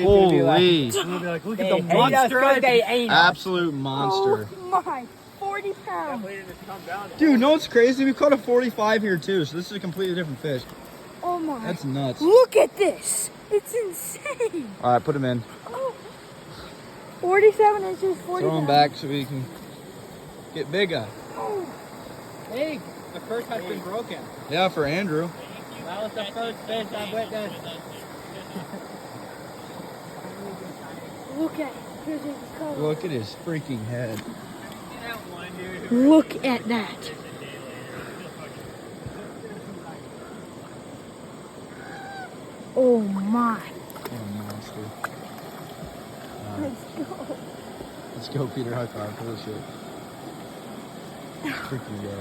Holy. Like, look at the monster. Absolute monster. Oh my, 40 pounds. Dude, no, it's crazy. We caught a 45 here too, so this is a completely different fish. Oh my. That's nuts. Look at this. It's insane. All right, put him in. Oh. 47 inches, 40 Throw him back so we can get bigger. Oh. Hey, the first has been broken. Yeah, for Andrew. That was the first fish I've witnessed. Look at it. Here's his color. Look at his freaking head. Look at that. Oh my. What a monster. Let's go. Let's go, Peter. High five. Holy shit. Freaking go.